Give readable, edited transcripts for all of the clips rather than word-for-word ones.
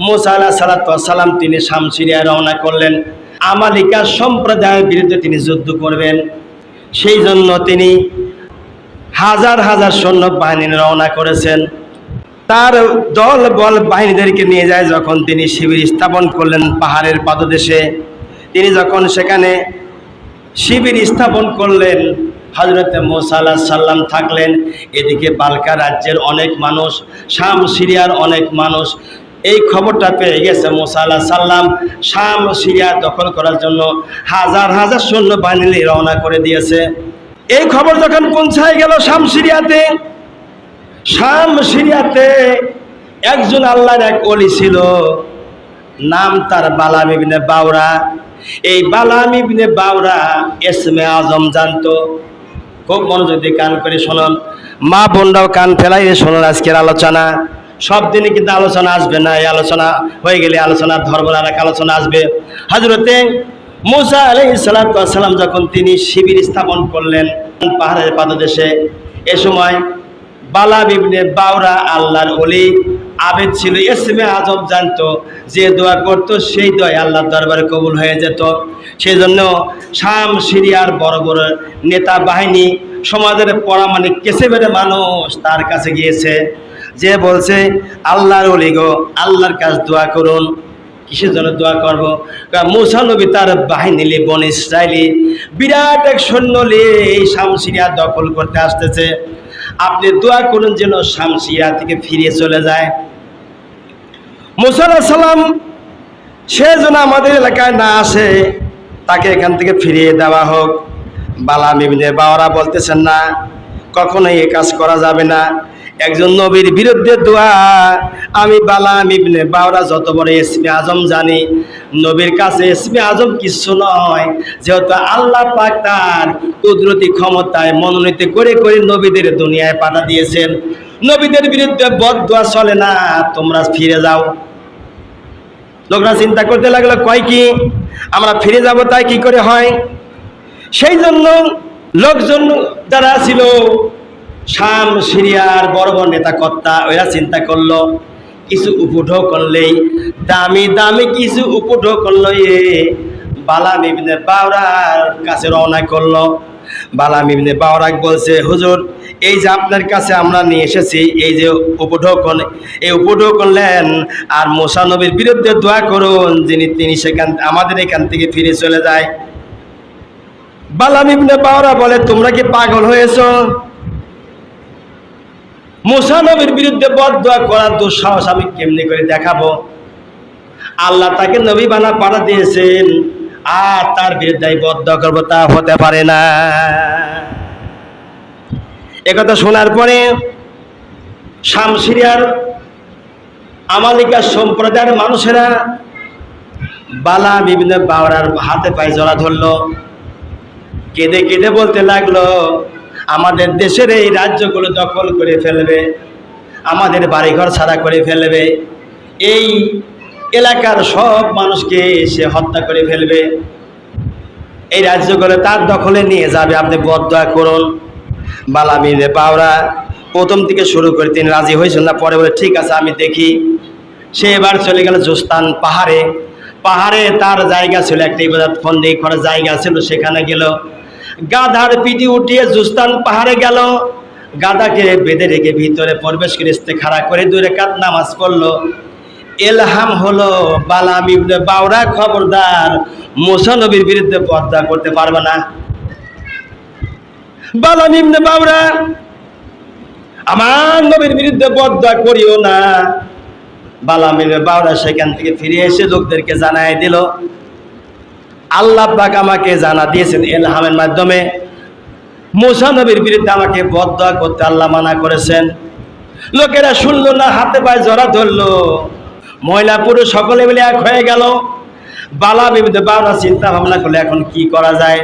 মুসা আলাইহিস সালাম তিনি শাম সিরিয়ায় রওনা করলেন। আমালিকা সম্প্রদায়ের বিরুদ্ধে তিনি যুদ্ধ করবেন। সেই জন্য তিনি হাজার হাজার সৈন্য বাহিনী রওনা করেছেন। তার দল বল বাহিনীদেরকে নিয়ে যায়। যখন তিনি শিবির স্থাপন করলেন পাহাড়ের পাদদেশে, তিনি যখন সেখানে শিবির স্থাপন করলেন, হযরত মুসা আলাইহিস সালাম থাকলেন। এদিকে বালকা রাজ্যের অনেক মানুষ, শাম সিরিয়ার অনেক মানুষ এই খবরটা পেয়ে গেছে। মুসা আলাইহিস সালাম শাম সিরিয়া দখল করার জন্য হাজার হাজার সৈন্য বাহিনী রওনা করে দিয়েছে। এই খবর যখন পৌঁছায় গেল শাম সিরিয়াতে একজন আল্লাহর এক ওলি ছিল, নাম তার বালাম ইবনে বাওরা। এই বালাম ইবনে বাওরা ইসমে আজম জানতো। খুব মনোযোগ দিয়ে কান করে শুনুন, মা বোনরাও কান ফেলাই শুনুন আজকের আলোচনা। সব দিনে কিন্তু আলোচনা আসবে না, এই আলোচনা হয়ে গেলে আলোচনা ধর্ম আর এক আলোচনা আসবে। হযরতে মুসা আলাইহিস সালাম যখন তিনি শিবির স্থাপন করলেন পাহাড়ের পাদদেশে, এ সময় বালাম ইবনে বাওরা আল্লাহর ওলি আবেদ ছিল, ইসমে আজম জানতো। যে দোয়া করতো সেই দোয়া আল্লাহর দরবারে কবুল হয়ে যেত। সেই জন্য শাম সিরিয়ার বড় বড় নেতা বাহিনী, সমাজের পরামানিক কেসেবের মানুষ তার কাছে গিয়েছে, যে বলছে আল্লাহর ওলি গো, আল্লাহর কাছে দোয়া করুন। কিসের জন্য দোয়া করবো? মুসা নবী তার বাহিনী নিয়ে বনি ইসরাইলি বিরাট এক সৈন্য নিয়ে এই শাম সিরিয়া দখল করতে আসতেছে। আপনি দোয়া করুন যেন শাম সিরিয়া থেকে ফিরে চলে যায়। মুসা আলাইহিস সালাম সে যেন আমাদের এলাকায় না আসে, তাকে এখান থেকে ফিরিয়ে দেওয়া হোক। বালাম ইবনে বাওরা বলতেছেন না, কখনোই এই কাজ করা যাবে না। একজন নবীর বিরুদ্ধে দোয়া। আমি বালাম ইবনে বাওরা যত বড় ইসমে আজম জানি, নবীর কাছে ইসমে আজম কিছু নয়। যেহেতু আল্লাহ পাক তার কুদরতি ক্ষমতায় মনোনীত করে করে নবীদের দুনিয়ায় পাঠা দিয়েছেন, নবীদের বিরুদ্ধে বদদোয়া চলে না, তোমরা ফিরে যাও। লোকরা চিন্তা করতে লাগলো, কয় কি আমরা ফিরে যাব, তাই কি করে হয়? সেই জন্য লোকজন যারা ছিল শাম সিরিয়ার বড় বড় নেতা কর্তা, ওরা চিন্তা করলো কিছু উপঢৌ করলেই, দামি দামি কিছু উপঢৌ করলো, বালাম ইবনে বাওরার কাছে রওনা করলো। বালাম ইবনে বাওরা বলছে, হুজুর এই যে আপনার কাছে আমরা নিয়ে এসেছি, এই যে উপঢৌ করলেন, আর মুসা নবীর বিরুদ্ধে দোয়া করুন যিনি তিনি আমাদের এখান থেকে ফিরে চলে যায়। বালাম ইবনে বাওরা বলে, তোমরা কি পাগল হয়েছো? মুসা নবীর বিরুদ্ধে বদদোয়া করার দুঃসাহস আমি কেমনি করে দেখাবো? আল্লাহ তাকে নবী বানা পাঠা দিয়েছেন, আর তার বিরুদ্ধে বদদোয়া করবো, তা হতে পারে না। একথা শোনার পরে শাম সিরিয়ার আমালিকা সম্প্রদায়ের মানুষেরা বালাম ইবনে বাওরার হাতে পায়ে জড়া ধরলো, কেঁদে কেঁদে বলতে লাগলো, আমাদের দেশের এই রাজ্যগুলো দখল করে ফেলবে, আমাদের বাড়িঘর ছাড়া করে ফেলবে, এই এলাকার সব মানুষকে সে হত্যা করে ফেলবে, এই রাজ্যগুলো তার দখলে নিয়ে যাবে, আপনি বদদোয়া করুন। বালাম ইবনে বাওরা প্রথম থেকে শুরু করে তিনি রাজি হয়েছেন না, পরে বলে ঠিক আছে আমি দেখি। সে এবার চলে গেল জোস্তান পাহাড়ে তার জায়গা ছিল, একটা ইবাদত বন্দেগী করার জায়গা ছিল, সেখানে গেল। গাধার পিঠে উঠিয়ে জোস্তান পাহাড়ে গেল, গাধাকে বেঁধে রেখে ভিতরে প্রবেশ করে ইস্তেখারা করে 2 রাকাত নামাজ পড়লো। এলহাম হলো, বালাম ইবনে বাওরা খবরদার মুসা নবীর বিরুদ্ধে বদদোয়া করতে পারবে না। বালাম ইবনে বাওরা, আমার নবীর বিরুদ্ধে বদদোয়া করিও না। বালাম ইবনে বাওরা সেখান থেকে ফিরে এসে লোকদেরকে জানায় দিল, আল্লাহ পাক আমাকে জানা দিয়েছেন ইলহামের মাধ্যমে, মুসা নবীর বিরুদ্ধে আমাকে বদদোয়া করতে আল্লাহ মানা করেছেন। লোকেরা শুনলো না, হাতে পায়ে জড়া ধরলো, মহিলা পুরুষ সকলে মিলে এক হয়ে গেল। বালাম ইবনে বাওরা চিন্তা ভাবনা করলে এখন কি করা যায়।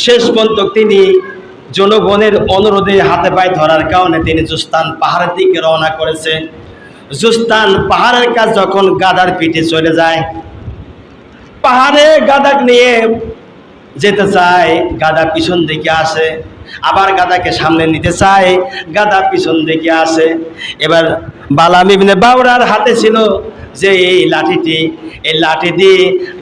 শেষ পর্যন্ত তিনি জনগণের অনুরোধে হাতে পায়ে ধরার কারণে তিনি জোস্তান পাহাড়ের দিকে রওনা করেছে। জোস্তান পাহাড়ের কাছে যখন গাধার পিঠে চলে যায়, পাহাড়ে গাধা নিয়ে যেতে চায়, গাধা পিছন দিকে আসে, আবার গাধাকে সামনে নিতে চায়, গাধা পিছন দিকে আসে। এবার বালাম ইবনে বাওরার হাতে ছিল যে এই লাঠি দিয়ে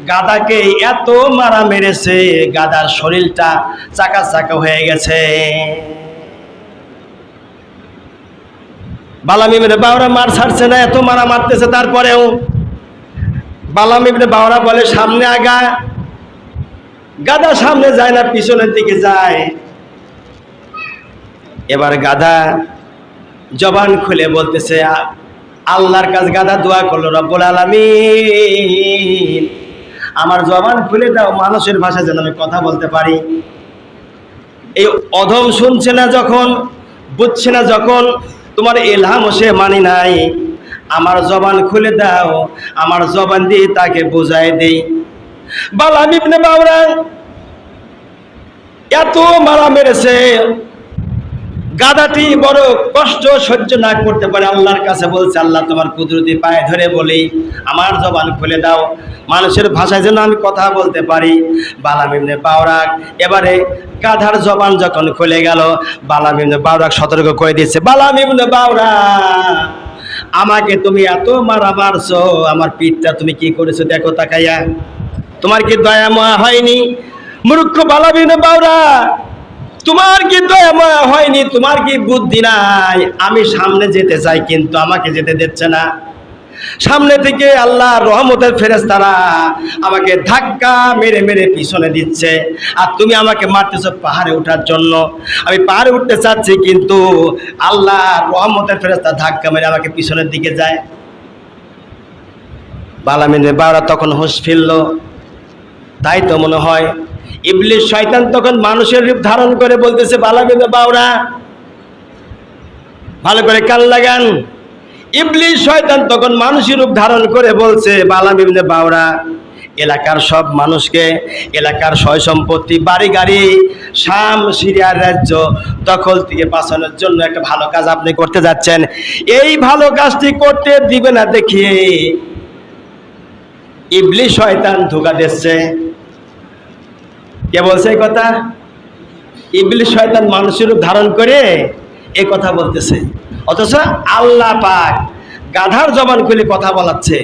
গাধাকে এত মারা মেরেছে, গাধার শরীরটা চাকা চাকা হয়ে গেছে। বালাম ইবনে বাওরা মার ছাড়ছে না, এত মারা মারতেছে, তারপরেও বালাম ইবনে বাওরা বলে সামনে আগা। গাধা সামনে যায় না, পিছনের দিকে যায়। এবার গাধা জবান খুলে বলতেছে, আল্লাহর কাছে গাধা দোয়া করলো, রব্বুল আলামিন আমার জবান খুলে দাও, মানুষের ভাষায় যেন আমি কথা বলতে পারি। এই অধম শুনছে না যখন, বুঝছে না যখন, তোমার ইলহাম সে মানি নাই, আমার জবান খুলে দাও, আমার জবান দিয়ে তাকে বুঝাই দেই। বালাম ইবনে বাওরা এত মারা মেরেছে, গাধাটি বড় কষ্ট সহ্য না করতে পারে, আল্লাহর কাছে বলছে, আল্লাহ তোমার কুদরতি পায়ে ধরে বলি আমার জবান খুলে দাও, মানুষের ভাষায় যেন আমি কথা বলতে পারি। বালাম ইবনে বাওরা এবারে গাধার জবান যখন খুলে গেল, বালাম ইবনে বাওরা সতর্ক করে দিচ্ছে, বালাম ইবনে বাওরা আমাকে তুমি এত মারা মারছো, আমার পিঠটা তুমি কি করেছো দেখো তাকাইয়া, তোমার কি দয়া মায়া হয়নি? মূর্খ বালাম ইবনে বাওরা, তোমার কি দয়া মায়া হয়নি? তোমার কি বুদ্ধি নাই? আমি সামনে যেতে চাই কিন্তু আমাকে যেতে দিচ্ছে না। সামনে থেকে আল্লাহর রহমতের ফেরেশতারা আমাকে ধাক্কা মেরে মেরে পিছনে দিচ্ছে, আর তুমি আমাকে মারতেছো পাহাড়ে ওঠার জন্য। আমি পাহাড়ে উঠতে চাচ্ছি কিন্তু আল্লাহর রহমতের ফেরেশতা ধাক্কা মেরে আমাকে পিছনের দিকে যায়। বালাম ইবনে বাওরা তখন হুঁশ ফিরল, তাই তো মনে হয় ইবলিস শয়তান তখন মানুষের রূপ ধারণ করে বলতেছে, বালাম ইবনে বাওরা ভালো করে কান লাগান। ইবলিস শয়তান তখন মানুষের রূপ ধারণ করে বলছে, বালাম ইবনে বাওরা এলাকার সব মানুষকে, এলাকার সয় সম্পত্তি, বাড়ি গাড়ি, শাম সিরিয়ার রাজ্য দখল থেকে বাঁচানোর জন্য একটা ভালো কাজ আপনি করতে যাচ্ছেন, এই ভালো কাজটি করতে দিবে না দেখিয়ে ইবলিস শয়তান ধোঁকা দিচ্ছে। কে বলছে এই কথা? ইবলিস শয়তান মানুষের রূপ ধারণ করে এই কথা বলতেছে, অথচ আল্লাহ পাক গাধার জবান খুলে কথা বলাচ্ছে।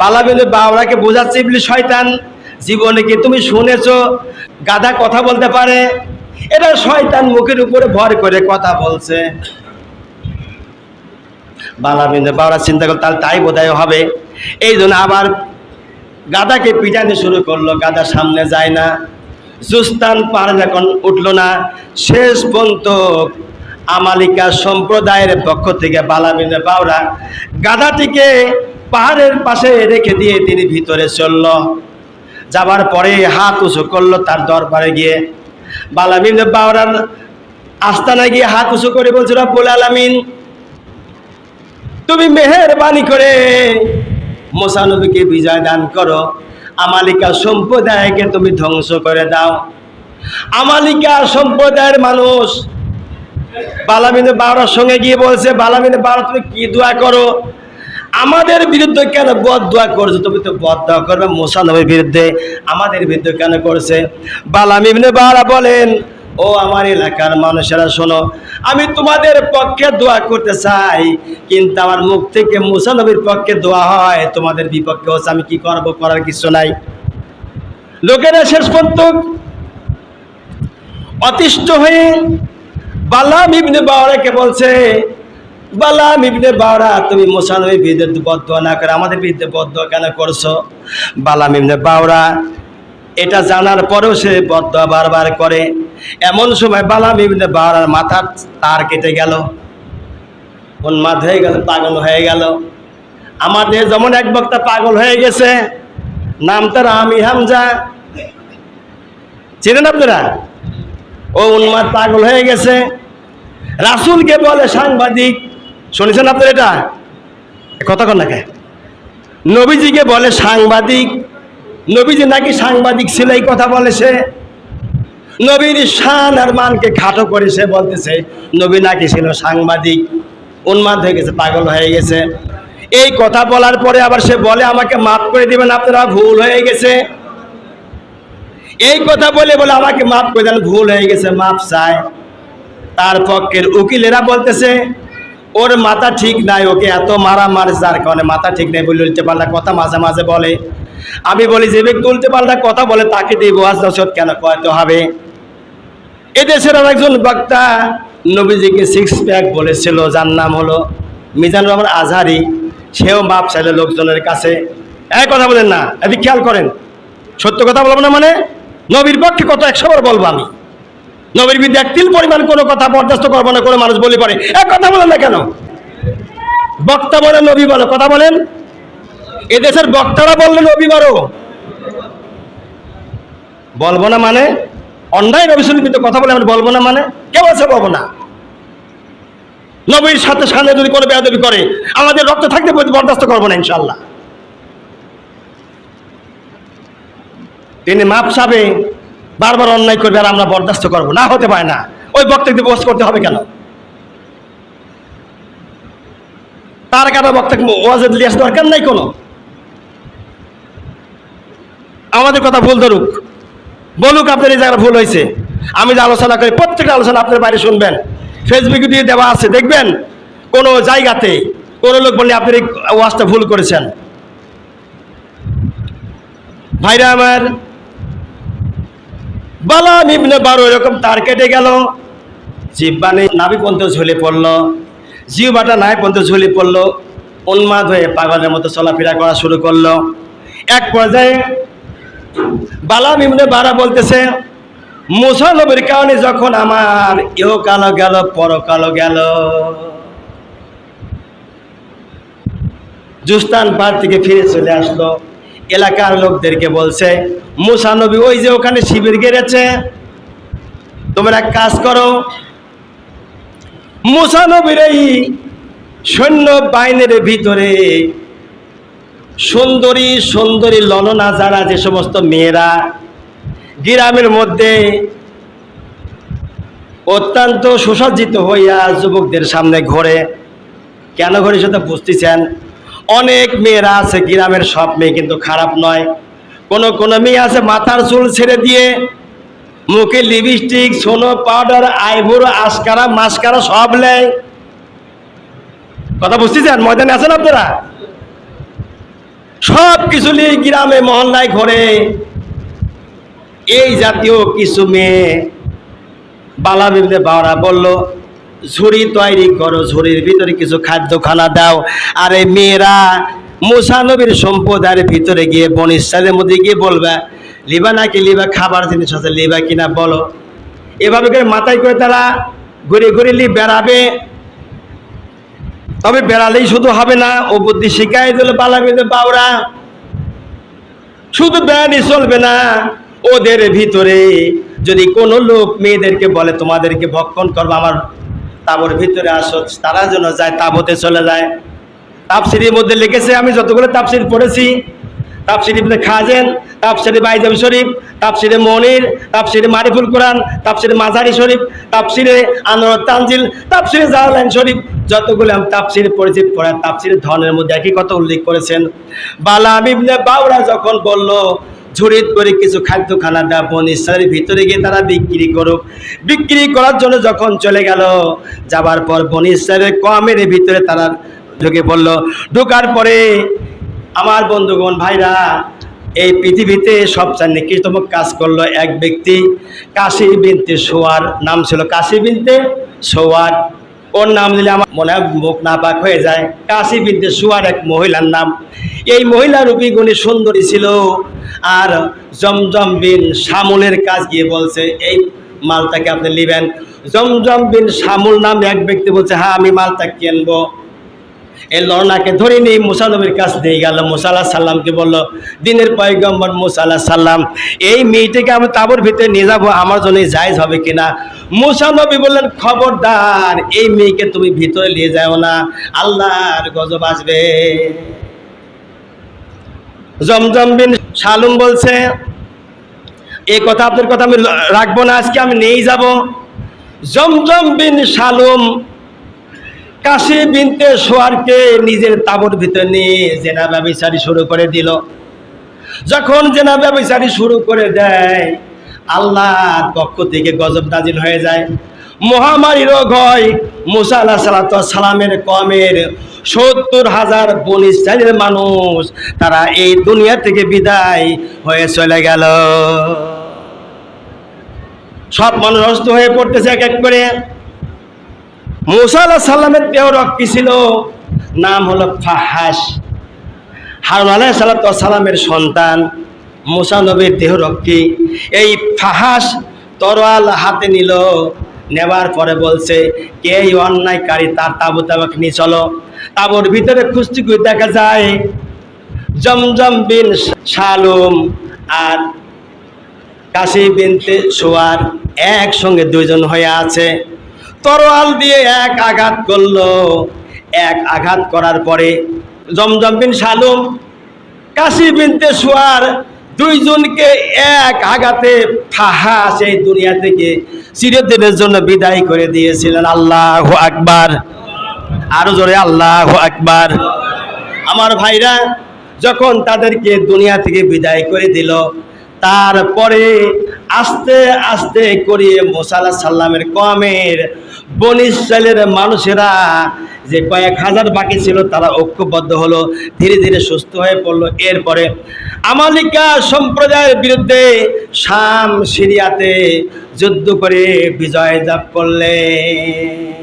বালাম ইবনে বাওরাকে বোঝাচ্ছে ইবলিস শয়তান, জীবনে কি তুমি শুনেছো গাধা কথা বলতে পারে? এটা শয়তান মুখের উপরে ভর করে কথা বলছে। বালাম ইবনে বাওরা চিন্তা করল তাহলে তাই বোধহয় হবে, এই জন্য আবার গাধাকে পিটাতে শুরু করলো। গাধা সামনে যায় না, জুস্তান পাহাড়ে যখন উঠলো না, শেষ পর্যন্ত আমালিকা সম্প্রদায়ের পক্ষ থেকে বালাম ইবনে বাওরা গাধাটিকে পাহাড়ের পাশে রেখে দিয়ে তিনি ভিতরে চলল। যাবার পরে হাত উঁচু করলো তার দরবারে গিয়ে, বালাম ইবনে বাওরার আস্তানায় গিয়ে হাত উঁচু করে বলছে, রব্বুল আলামিন তুমি মেহেরবানি করে মুসা নবীকে বিজয় দান করো, আমালিকা সম্প্রদায়কে তুমি ধ্বংস করে দাও। আমালিকা সম্প্রদায়ের মানুষ বালাম ইবনে বাওরার সঙ্গে গিয়ে বলছে, বালাম ইবনে বাওরা তুমি কি দোয়া করো, আমাদের বিরুদ্ধে কেন বদদোয়া করছো? তুমি তো বদদোয়া করবে মুসা নবীর বিরুদ্ধে, আমাদের বিরুদ্ধে কেন করছে? বালাম ইবনে বাওরা বলেন, ও আমার এলাকার মানুষেরা শোনো, আমি তোমাদের পক্ষে দোয়া করতে চাই, কিন্তু আমার মুখ থেকে মুসা নবীর পক্ষে দোয়া হয়, তোমাদের বিপক্ষে হচ্ছে, আমি কি করবো? করার কিছু নাই। লোকেরা শেষ পর্যন্ত অতিষ্ঠ হয়ে বালাম ইবনে বাওরাকে বলছে, বালাম ইবনে বাওরা তুমি মুসা নবীর বিরুদ্ধে বদদোয়া না করে আমাদের বিরুদ্ধে বদদোয়া কেন করছো? বালাম ইবনে বাওরা এটা জানার পরেও সে বদদোয়া বারবার করে। এমন সময় বালাম ইবনে বাওরার মাথার তার কেটে গেল, উন্মাদ হয়ে গেল, পাগল হয়ে গেল। আমাদের যেমন এক বক্তা পাগল হয়ে গেছে, নাম তার আমি হামজা, চেনেন আপনারা? ও উন্মাদ পাগল হয়ে গেছে, রাসূলকে বলে সাংবাদিক। শুনেছেন আপনারা এটা কথা? কন নাকি নবীজিকে বলে সাংবাদিক, নবীজি নাকি সাংবাদিক ছিল এই কথা বলে সে। নবীর শান আর মানকে খাটো করে সে বলতেছে নবী নাকি ছিল সাংবাদিক। উন্মাদ হয়ে গেছে, পাগল হয়ে গেছে। এই কথা বলার পরে আবার সে বলে আমাকে মাফ করে দিবেন, আপনারা ভুল হয়ে গেছে। এই কথা বলে বলে আমাকে মাফ করে দেন, ভুল হয়ে গেছে, মাফ চায়। তার পক্ষের উকিলেরা বলতেছে ওর মাথা ঠিক নাই, ওকে এত মারা মার যার কারণে মাথা ঠিক নেই বলে উল্টে পাল্টা কথা মাঝে মাঝে বলে। আমি বলি যে ব্যক্তি উল্টে পাল্টা কথা বলে তাকে দিয়ে ওয়াজ নসিহত কেন করতে হবে? এদেশের একজন বক্তা নবীজিকে সিক্স প্যাক বলেছিল, যার নাম হলো মিজানুর রহমান আজহারি। সেও মাপ চাইল লোকজনের কাছে। এক কথা বলেন না, এদিকে খেয়াল করেন, সত্য কথা বলবো না মানে নবীর পক্ষে কত 100 বার বলবো আমি। নবীর বিরুদ্ধে এক তিল পরিমাণ কোনো কথা বরদাস্ত করবো না। কোনো মানুষ বলে পারে এক কথা বলেন না কেন? বক্তা বলেন নবী বলো, কথা বলেন। এদেশের বক্তারা বললেন নবী বলো, বলবো না মানে অন্যায় নবী শরীফের কথা বলে আমি বলবো না মানে কেউ আছে বলবো না। নবীর সাথে সামনে যদি কোনো বেয়াদবি করে আমাদের রক্ত থাকতে বরদাস্ত করবো না ইনশাআল্লাহ। তিনি মাপ চাবে, বারবার অন্যায় করবে আর আমরা বরদাস্ত করবো না, হতে পারে না। ওই বক্তাকে বস করতে হবে কেন? তার কাটা বক্তাকে ওয়াজের লিয়াস দরকার নাই কোনো। আমাদের কথা ভুল ধরুক, বলুক আপনার এই জায়গায় ভুল হয়েছে। আমি যে আলোচনা করি প্রত্যেকটা আলোচনা আপনার বাইরে শুনবেন, ফেসবুকে দিয়ে দেওয়া আছে, দেখবেন কোনো জায়গাতে কোনো লোক বললে আপনি এই ওয়াজটা ভুল করেছেন। ভাইরা আমার, বালাম ইবনে বারো এরকম তার কেটে গেল, জিহ্বা নেই নাভি পর্যন্ত ঝুলে পড়লো, জিহ্বাটা নাই পর্যন্ত ঝুলে পড়লো, উন্মাদ হয়ে পাগলের মতো চলাফেরা করা শুরু করলো। এক পর্যায়ে বালাম ইবনে বারা বলতেছে, মুসা নবীর কারণে যখন আমার ইহকালও গেল পরকালও গেল। জুস্তান পাহাড় থেকে ফিরে চলে আসলো, এলাকার লোকদেরকে বলছে মুসা নবী ওই যে ওখানে শিবির গেড়েছে, তোমরা এক কাজ করো, মুসা নবীর এই সৈন্য বাহিনীর ভিতরে সুন্দরী সুন্দরী ললনা যারা, যে সমস্ত মেয়েরা গ্রামের মধ্যে অত্যন্ত সুসজ্জিত হইয়া যুবকদের সামনে ঘোরে, কেন ঘোরে সেটা বুঝতেছেন। অনেক মেয়েরা আছে গ্রামের, সব মেয়ে কিন্তু খারাপ নয়। কোন মেয়ে আছে মাথার চুল ছেড়ে দিয়ে মুখে লিপস্টিক, সোনো পাউডার, আইব্রো, আস্কারা, মাস্কারা সব নেয়। কথা বুঝতেছেন? ময়দানে আছেন আপনারা? সব কিছু নিয়ে গ্রামে মহল্লায় ঘোরে। এই জাতীয় কিছু মেয়ে বালাম ইবনে বাওরা বলল, ঝুড়ি তৈরি করো, ঝুড়ির ভিতরে কিছু খাদ্য খানা দাও। আর এই মেয়েরা মুসা নবীর সম্প্রদায়ের ভিতরে গিয়ে বনি ইসরাইলের মধ্যে গিয়ে বলবা, লিবা নাকি লিবা, খাবার জিনিস আছে লিবা কিনা বলো। এভাবে করে মাথায় করে তারা ঘুরে ঘুরে বেড়াবে। তবে বেড়ালেই শুধু হবে না, ও বুদ্ধি শিখাই দিল বালাম ইবনে বাওরা। শুধু বেড়ানি চলবে না, ওদের ভিতরে যদি কোনো লোক মেয়েদেরকে বলে তোমাদেরকে ভক্ষণ করবো, আমার তাবর ভিতরে আসো, তারা যেন যায় তাবতে চলে যায়। তাফসিরের মধ্যে লিখেছে, আমি যতগুলো তাফসির পড়েছি, তাফসির ইবনে খাজেন, তাফসিরে বাইজাম শরীফ, তাফসিরে মনির, তাফসিরে মারিফুল কোরআন, তাফসিরে মাজারি শরীফ, তাফসিরে আনোয়ার তানজিল, তাফসিরে জালালাইন শরীফ, যতগুলো আমি তাফসির পড়েছি, পড়ার তাফসিরের ধরনের মধ্যে একই কথা উল্লেখ করেছেন। বালাম ইবনে বাওরা যখন বলল ঝুড়িত করে কিছু খাদ্য খানা দেওয়া, বনি ইসরাইলের ভিতরে গিয়ে তারা বিক্রি করুক, বিক্রি করার জন্য যখন চলে গেল, যাবার পর বনি ইসরাইলের কওমের ভিতরে তারা ঢুকে পড়লো। ঢোকার পরে আমার বন্ধুগণ ভাইরা, এই পৃথিবীতে সবচেয়ে নিকৃষ্টতম কাজ করলো এক ব্যক্তি, কাশি বিনতে সোয়ার, নাম ছিল কাশি বিনতে সোয়ার। ওর নাম নিলে আমার মনে হয় মুখ নাপাক হয়ে যায়। কাশি বিনতে সোয়ার এক মহিলার নাম। এই মহিলা রূপী গুণী সুন্দরী ছিল। আর জমজম বিন শামুলের কাজ গিয়ে বলছে এই মালটাকে আপনি নেবেন। জমজম বিন শামুল নামে এক ব্যক্তি বলছে হ্যাঁ আমি মালটা কিনবো। এই লড়নাকে ধরে নিয়ে মুসা নবীর কাছ দিয়ে গেল। মুসা আলাইহিস সালামকে বলল, দিনের পয়গম্বর মুসা আলাইহিস সালাম, এই মেয়েটিকে আমি তাঁবুর ভিতরে নিয়ে যাবো, আমার জন্য জায়েজ হবে কিনা? মুসা নবী বললেন, খবরদার এই মেয়েকে তুমি ভিতরে নিয়ে যাও না, আল্লাহর গজব আসবে। জমজম বিন শালুম বলছে, এই কথা আপনার কথা আমি রাখবো না, আজকে আমি নিয়েই যাব। জমজম বিন শালুম কাশি বিনতে সোয়ারকে নিজের তাঁবুর ভিতরে নিয়ে জেনা ব্যভিচারী শুরু করে দিল। যখন জেনা ব্যভিচারী শুরু করে দেয়, আল্লাহর পক্ষ থেকে গজব নাজিল হয়ে যায়। মহামারী রোগ হয়। মুসা আলাইহিস সালামের কওমের ৭০,০০০ বনী ইসরাইলের মানুষ তারা এই দুনিয়া থেকে বিদায় হয়ে চলে গেল। সব মানুষ অসুস্থ হয়ে পড়তেছে এক এক করে। মুসা আলাইহিস সালামের দেহ রক্ষী ছিল, নাম হলো ফাহাস। হারুন আলাইহিস সালামের সন্তান মুসা নবীর দেহ রক্ষী। এই ফাহাস তরোয়াল হাতে নিল, নেবার পরে বলছে, কে এই অন্যায়কারী, তার তাঁবুতে আমাকে নিয়ে চলো। তাঁবুর ভিতরে খুঁজতে খুঁজতে দেখা যায় জমজম বিন শালুম আর কাশি বিনতে সুয়ার একসঙ্গে দুইজন হয়ে আছে। তরোয়াল দিয়ে এক আঘাত করলো। এক আঘাত করার পরে জমজম বিন শালুম, কাশি বিনতে সুয়ার দুইজনকে এক আঘাতে ফাহাস এই দুনিয়া থেকে চিরদিনের জন্য বিদায় করে দিয়েছিলেন। আল্লাহু আকবার, আরো জোরে আল্লাহু আকবার। আমার ভাইরা, যখন তাদেরকে দুনিয়া থেকে বিদায় করে দিল, তারপরে আস্তে আস্তে করে মুসা আলাইহিস সালামের কওমের বনী ইসরাইলের মানুষেরা যে কয়েক হাজার বাকি ছিল তারা ঐক্যবদ্ধ হলো, ধীরে ধীরে সুস্থ হয়ে পড়লো। এরপরে আমালিকা সম্প্রদায়ের বিরুদ্ধে শাম সিরিয়াতে যুদ্ধ করে বিজয় লাভ করলেন।